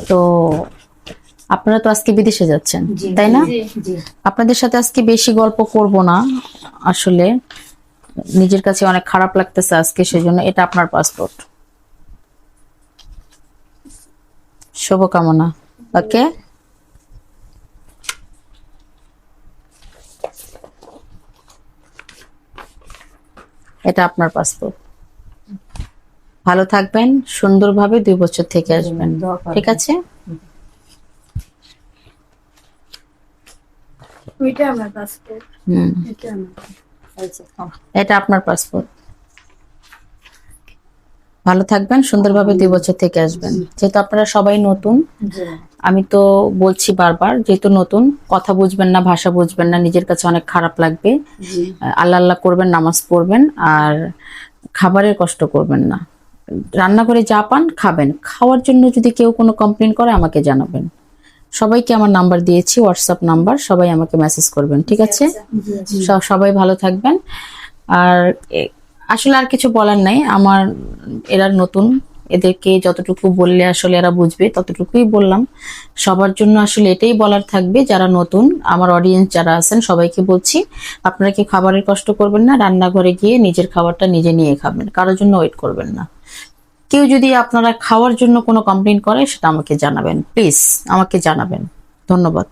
তো আপনারা তো আজকে বিদেশে যাচ্ছেন, তাই না? আপনাদের সাথে আজকে বেশি গল্প করব না, আসলে নিজের কাছে অনেক খারাপ লাগতেছে আজকে, সেজন্য এটা আপনার পাসপোর্ট। শুভকামনা। ওকে, এটা আপনার পাসপোর্ট। ভালো থাকবেন, সুন্দরভাবে 2 বছর থেকে আসবেন, ঠিক আছে? এটা আপনার পাসপোর্ট। ভালো থাকবেন, সুন্দরভাবে 2 বছর থেকে আসবেন। যেহেতু আপনারা সবাই নতুন, আমি তো বলছি বারবার, যেহেতু নতুন, কথা বুঝবেন না, ভাষা বুঝবেন না, নিজের কাছে অনেক খারাপ লাগবে। আল্লাহ আল্লাহ করবেন, নামাজ পড়বেন, আর খাবারের কষ্ট করবেন না। রান্নাঘরে যা পান খাবেন। খাওয়ার জন্য যদি কেউ কোনো কমপ্লেন করে আমাকে জানাবেন। সবাইকে আমার নাম্বার দিয়েছি, হোয়াটসঅ্যাপ নাম্বার, সবাই আমাকে মেসেজ করবেন, ঠিক আছে? সবাই ভালো থাকবেন। আর আসলে আর কিছু বলার নাই আমার, এরা নতুন, এদেরকে যতটুকু বললে আসলে এরা বুঝবে ততটুকুই বললাম। সবার জন্য আসলে এটাই বলার থাকবে, যারা নতুন, আমার অডিয়েন্স যারা আছেন সবাইকে বলছি, আপনারা কি খাবারের কষ্ট করবেন না, রান্নাঘরে গিয়ে নিজের খাবারটা নিজে নিয়ে খাবেন, কারোর জন্য ওয়েট করবেন না। কেউ যদি আপনারা খাওয়ার জন্য কোনো কমপ্লেন করে সেটা আমাকে জানাবেন, প্লিজ আমাকে জানাবেন। ধন্যবাদ।